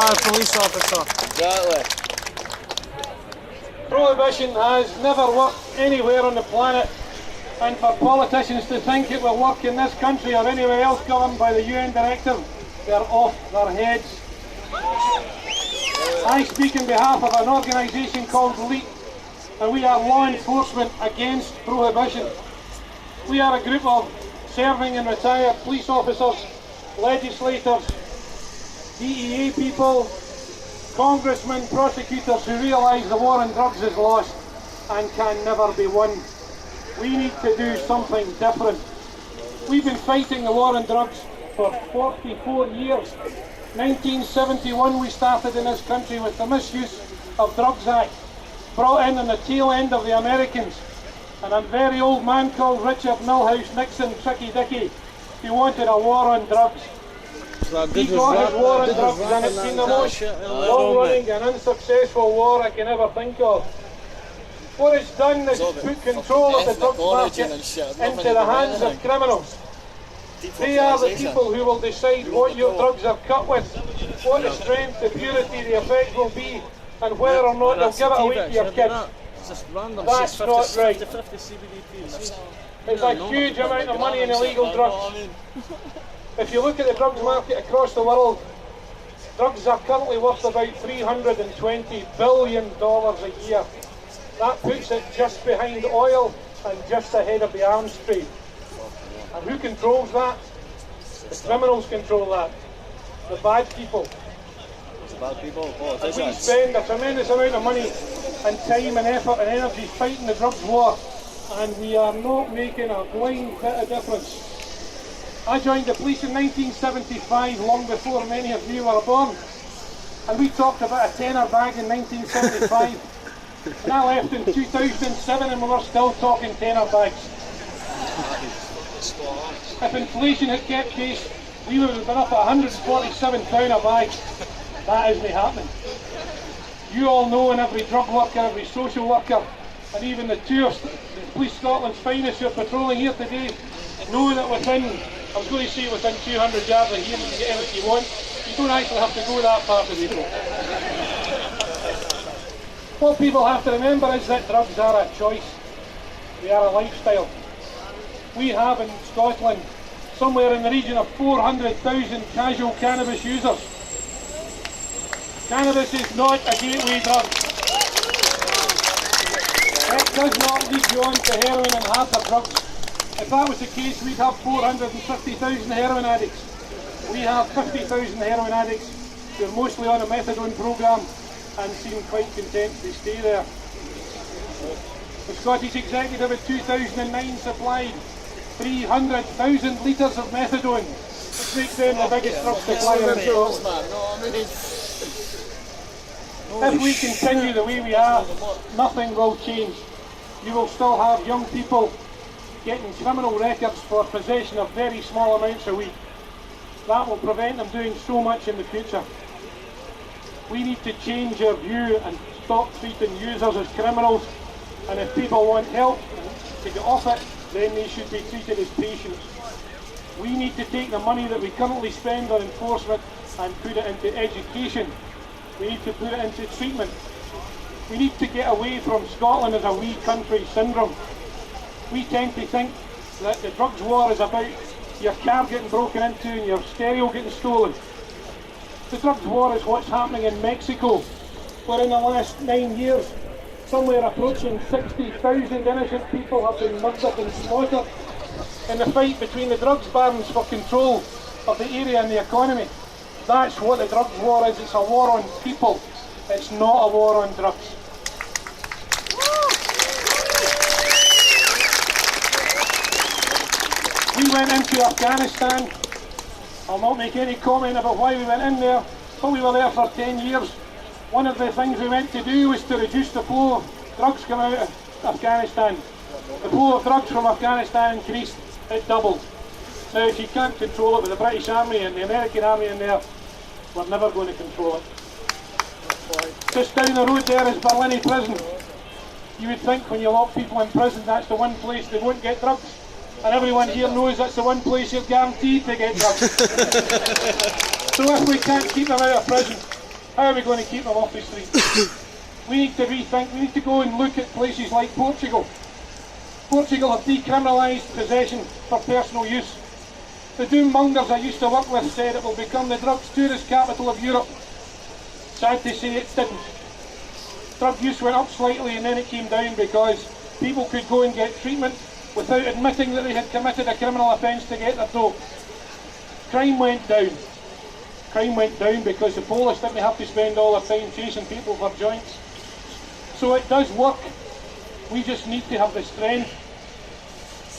are a police officer. Exactly. Prohibition has never worked anywhere on the planet, and for politicians to think it will work in this country or anywhere else governed by the UN directive, they're off their heads. I speak on behalf of an organisation called LEAP, and we are law enforcement against prohibition. We are a group of serving and retired police officers, legislators, DEA people, congressmen, prosecutors who realise the war on drugs is lost and can never be won. We need to do something different. We've been fighting the war on drugs for 44 years. 1971 we started in this country with the Misuse of Drugs Act, brought in on the tail end of the Americans, and a very old man called Richard Milhouse Nixon, Tricky Dicky, who wanted a war on drugs. He got his war on drugs, and it's been the most long-running and unsuccessful war I can ever think of. What it's done is put control of the drugs market into the hands of criminals. They are the people who will decide what your drugs are cut with, what the strength, the purity, the effect will be, and whether or not they'll give it away to your kids. That's not right. There's a huge amount of money in illegal drugs. If you look at the drugs market across the world, drugs are currently worth about $320 billion a year. That puts it just behind oil and just ahead of the arms trade. And who controls that? The criminals control that. The bad people. And we spend a tremendous amount of money and time and effort and energy fighting the drugs war, and we are not making a blind bit of difference. I joined the police in 1975, long before many of you were born, and we talked about a tenner bag in 1975, and I left in 2007 and we were still talking tenner bags. If inflation had kept pace, we would have been up at £147 a bag. That isn't happening. You all know, and every drug worker, every social worker, and even the tourists, the Police Scotland's finest who are patrolling here today, know that within, I was going to say within 200 yards of here you can get anything you want. You don't actually have to go that far to do it. What people have to remember is that drugs are a choice. They are a lifestyle. We have in Scotland somewhere in the region of 400,000 casual cannabis users. Cannabis is not a gateway drug. It does not lead you on to heroin and harder drugs. If that was the case, we'd have 450,000 heroin addicts. We have 50,000 heroin addicts who are mostly on a methadone programme and seem quite content to stay there. The Scottish Executive in 2009 supplied 300,000 litres of methadone, which makes them the biggest drug supplier in Scotland. If we continue the way we are, nothing will change. You will still have young people getting criminal records for possession of very small amounts a week. That will prevent them doing so much in the future. We need to change our view and stop treating users as criminals, and if people want help to get off it, then they should be treated as patients. We need to take the money that we currently spend on enforcement and put it into education. We need to put it into treatment. We need to get away from Scotland as a wee country syndrome. We tend to think that the drugs war is about your car getting broken into and your stereo getting stolen. The drugs war is what's happening in Mexico, where in the last 9 years, somewhere approaching 60,000 innocent people have been murdered and slaughtered in the fight between the drugs barons for control of the area and the economy. That's what the drugs war is. It's a war on people. It's not a war on drugs. We went into Afghanistan. I'll not make any comment about why we went in there, but we were there for 10 years. One of the things we went to do was to reduce the flow of drugs coming out of Afghanistan. The flow of drugs from Afghanistan increased. It doubled. Now, if you can't control it with the British Army and the American Army in there, we're never going to control it. Just down the road there is Berlin Prison. You would think when you lock people in prison, that's the one place they won't get drugs. And everyone here knows that's the one place you're guaranteed to get drugs. So if we can't keep them out of prison, How are we going to keep them off the street? We need to rethink, we need to go and look at places like Portugal. Portugal have decriminalised possession for personal use. The doommongers I used to work with said it will become the drugs tourist capital of Europe. Sad to say it didn't. Drug use went up slightly and then it came down because people could go and get treatment without admitting that they had committed a criminal offence to get their dope. Crime went down. Crime went down because the police didn't have to spend all their time chasing people for joints. So it does work. We just need to have the strength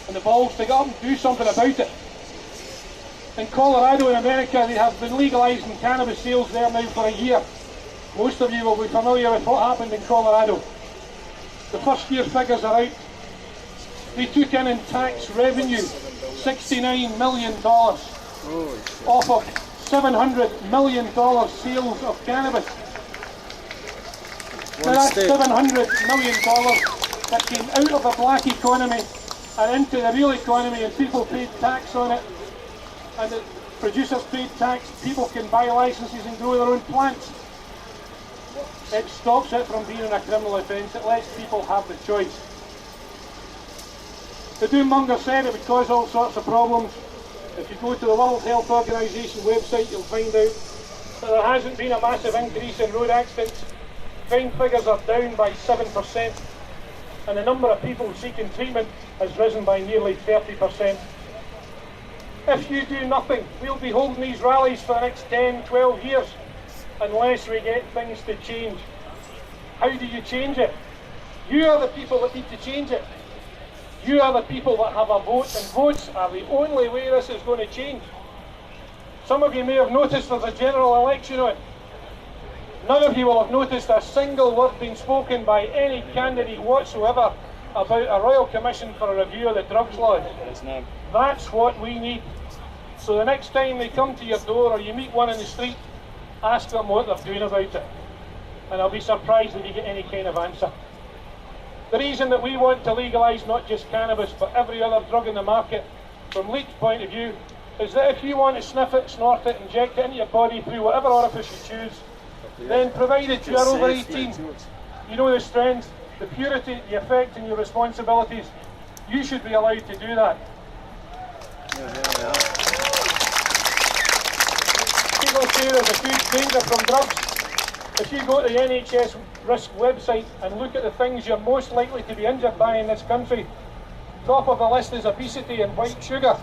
and the balls to get up and do something about it. In Colorado in America, they have been legalising cannabis sales there now for a year. Most of you will be familiar with what happened in Colorado. The first year figures are out. They took in tax revenue $69 million off of $700 million sales of cannabis. Now that's $700 million that came out of the black economy and into the real economy, and people paid tax on it, and the producers paid tax. People can buy licences and grow their own plants. It stops it from being a criminal offence. It lets people have the choice. The doommonger said it would cause all sorts of problems. If you go to the World Health Organisation website, you'll find out that there hasn't been a massive increase in road accidents. Crime figures are down by 7%, and the number of people seeking treatment has risen by nearly 30%. If you do nothing, we'll be holding these rallies for the next 10, 12 years unless we get things to change. How do you change it? You are the people that need to change it. You are the people that have a vote, and votes are the only way this is going to change. Some of you may have noticed there's a general election on. None of you will have noticed a single word being spoken by any candidate whatsoever about a Royal Commission for a review of the drugs laws. That's what we need. So the next time they come to your door or you meet one in the street, ask them what they're doing about it. And I'll be surprised if you get any kind of answer. The reason that we want to legalise not just cannabis but every other drug in the market, from Leak's point of view, is that if you want to sniff it, snort it, inject it into your body through whatever orifice you choose, then provided you are over 18, you know the strength, the purity, the effect and your responsibilities, you should be allowed to do that. People say there's a huge danger from drugs. If you go to the NHS risk website and look at the things you're most likely to be injured by in this country, top of the list is obesity and white sugar,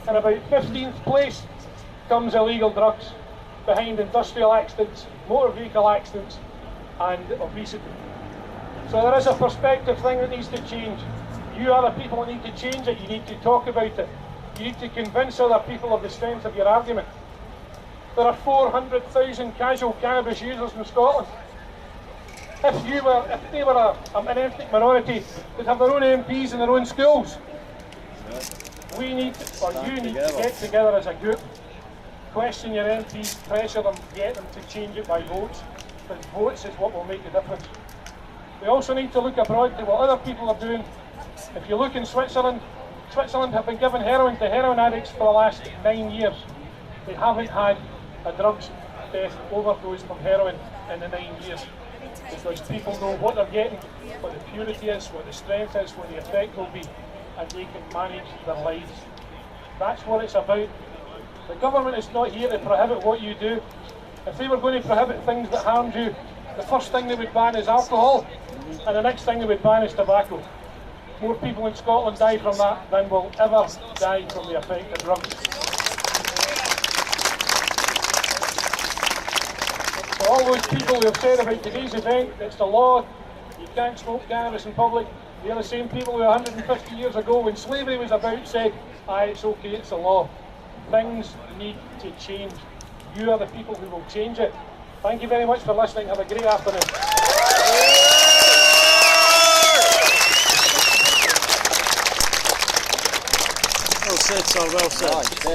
and about 15th place comes illegal drugs, behind industrial accidents, motor vehicle accidents and obesity. So there is a perspective thing that needs to change. You are the people that need to change it. You need to talk about it. You need to convince other people of the strength of your argument. There are 400,000 casual cannabis users in Scotland. If they were an ethnic minority, they'd have their own MPs in their own schools. We need, or you need to get together as a group, question your MPs, pressure them, get them to change it by votes, because votes is what will make the difference. We also need to look abroad to what other people are doing. If you look in Switzerland, Switzerland have been giving heroin to heroin addicts for the last 9 years. They haven't had a drugs death overdose from heroin in the 9 years. Because people know what they're getting, what the purity is, what the strength is, what the effect will be, and they can manage their lives. That's what it's about. The government is not here to prohibit what you do. If they were going to prohibit things that harmed you, the first thing they would ban is alcohol, and the next thing they would ban is tobacco. More people in Scotland die from that than will ever die from the effect of drugs. So all those people who have said about today's event, it's the law, you can't smoke cannabis in public, they're the same people who 150 years ago, when slavery was about, said, aye, it's okay, it's the law. Things need to change. You are the people who will change it. Thank you very much for listening. Have a great afternoon. Well said, sir, well said.